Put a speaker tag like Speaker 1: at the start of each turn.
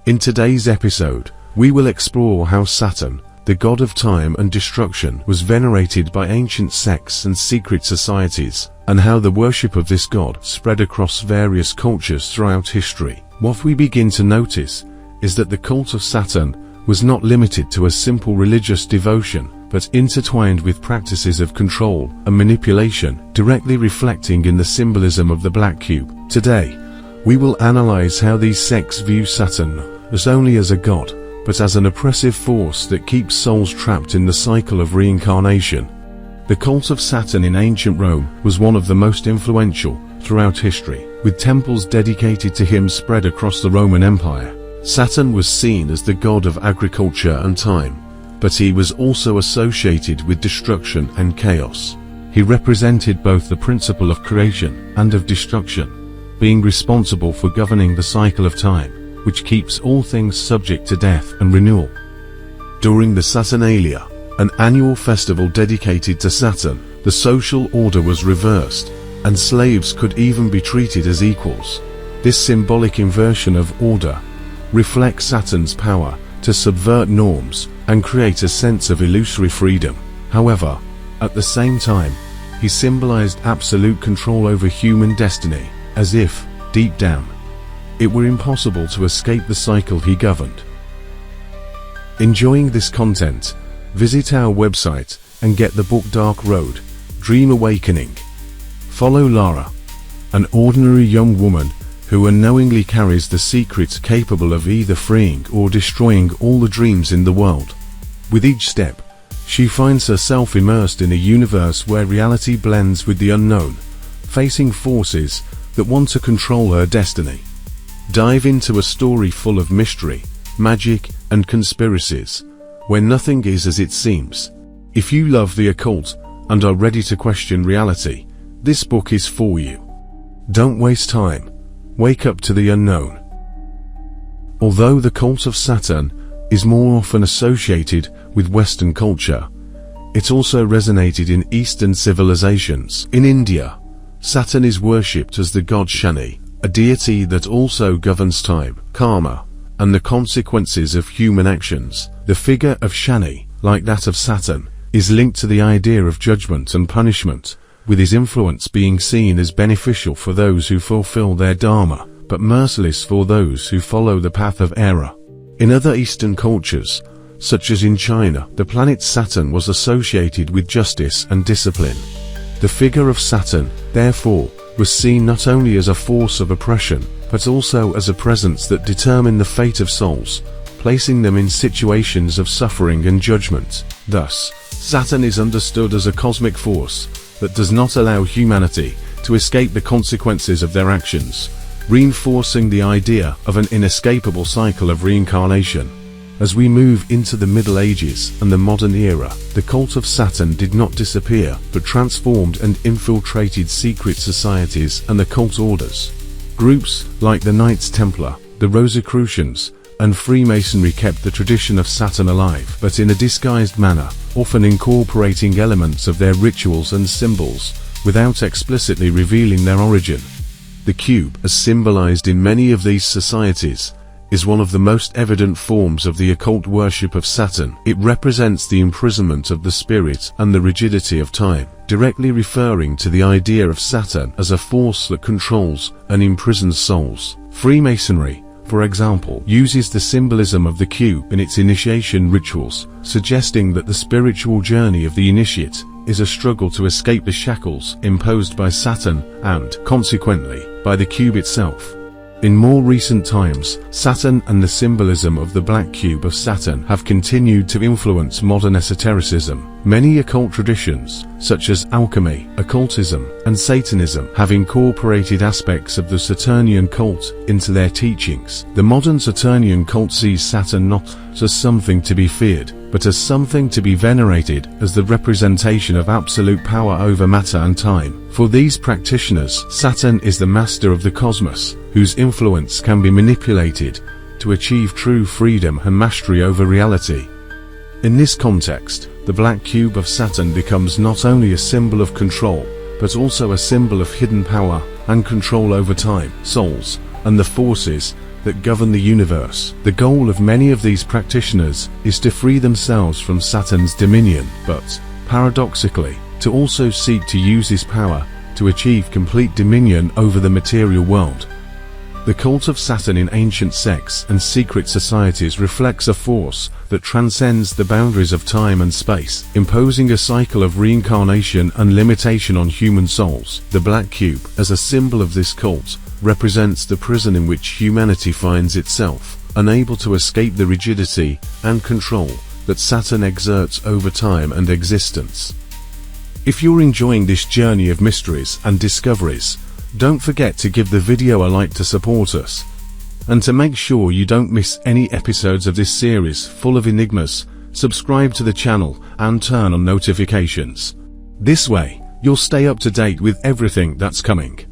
Speaker 1: In today's episode, we will explore how Saturn, the god of time and destruction, was venerated by ancient sects and secret societies, and how the worship of this god spread across various cultures throughout history. What we begin to notice is that the cult of Saturn was not limited to a simple religious devotion, but intertwined with practices of control and manipulation, directly reflecting in the symbolism of the black cube. Today, we will analyze how these sects view Saturn not only as a god, but as an oppressive force that keeps souls trapped in the cycle of reincarnation. The cult of Saturn in ancient Rome was one of the most influential throughout history, with temples dedicated to him spread across the Roman Empire. Saturn was seen as the god of agriculture and time, but he was also associated with destruction and chaos. He represented both the principle of creation and of destruction, being responsible for governing the cycle of time, which keeps all things subject to death and renewal. During the Saturnalia, an annual festival dedicated to Saturn, the social order was reversed, and slaves could even be treated as equals. This symbolic inversion of order reflects Saturn's power to subvert norms and create a sense of illusory freedom. However, at the same time, he symbolized absolute control over human destiny, as if, deep down, it were impossible to escape the cycle he governed. Enjoying this content? Visit our website and get the book Dark Road, Dream Awakening. Follow Lara, an ordinary young woman who unknowingly carries the secrets capable of either freeing or destroying all the dreams in the world. With each step, she finds herself immersed in a universe where reality blends with the unknown, facing forces that want to control her destiny. Dive into a story full of mystery, magic, and conspiracies, where nothing is as it seems. If you love the occult and are ready to question reality, this book is for you. Don't waste time. Wake up to the unknown. Although the cult of Saturn is more often associated with Western culture, it also resonated in Eastern civilizations. In India, Saturn is worshipped as the god Shani, a deity that also governs time, karma, and the consequences of human actions. The figure of Shani, like that of Saturn, is linked to the idea of judgment and punishment, with his influence being seen as beneficial for those who fulfill their dharma, but merciless for those who follow the path of error. In other Eastern cultures, such as in China, the planet Saturn was associated with justice and discipline. The figure of Saturn, therefore, was seen not only as a force of oppression, but also as a presence that determined the fate of souls, placing them in situations of suffering and judgment. Thus, Saturn is understood as a cosmic force that does not allow humanity to escape the consequences of their actions, reinforcing the idea of an inescapable cycle of reincarnation. As we move into the Middle Ages and the modern era, the cult of Saturn did not disappear, but transformed and infiltrated secret societies and occult orders. Groups like the Knights Templar, the Rosicrucians, and Freemasonry kept the tradition of Saturn alive, but in a disguised manner, often incorporating elements of their rituals and symbols, without explicitly revealing their origin. The cube, as symbolized in many of these societies, is one of the most evident forms of the occult worship of Saturn. It represents the imprisonment of the spirit and the rigidity of time, directly referring to the idea of Saturn as a force that controls and imprisons souls. Freemasonry, for example, uses the symbolism of the cube in its initiation rituals, suggesting that the spiritual journey of the initiate is a struggle to escape the shackles imposed by Saturn and, consequently, by the cube itself. In more recent times, Saturn and the symbolism of the black cube of Saturn have continued to influence modern esotericism. Many occult traditions, such as alchemy, occultism, and Satanism, have incorporated aspects of the Saturnian cult into their teachings. The modern Saturnian cult sees Saturn not as something to be feared, but as something to be venerated as the representation of absolute power over matter and time. For these practitioners, Saturn is the master of the cosmos, whose influence can be manipulated to achieve true freedom and mastery over reality. In this context, the black cube of Saturn becomes not only a symbol of control, but also a symbol of hidden power and control over time, souls, and the forces that govern the universe. The goal of many of these practitioners is to free themselves from Saturn's dominion, but, paradoxically, to also seek to use his power to achieve complete dominion over the material world. The cult of Saturn in ancient sects and secret societies reflects a force that transcends the boundaries of time and space, imposing a cycle of reincarnation and limitation on human souls. The black cube, as a symbol of this cult, represents the prison in which humanity finds itself, unable to escape the rigidity and control that Saturn exerts over time and existence. If you're enjoying this journey of mysteries and discoveries, don't forget to give the video a like to support us. And to make sure you don't miss any episodes of this series full of enigmas, subscribe to the channel and turn on notifications. This way, you'll stay up to date with everything that's coming.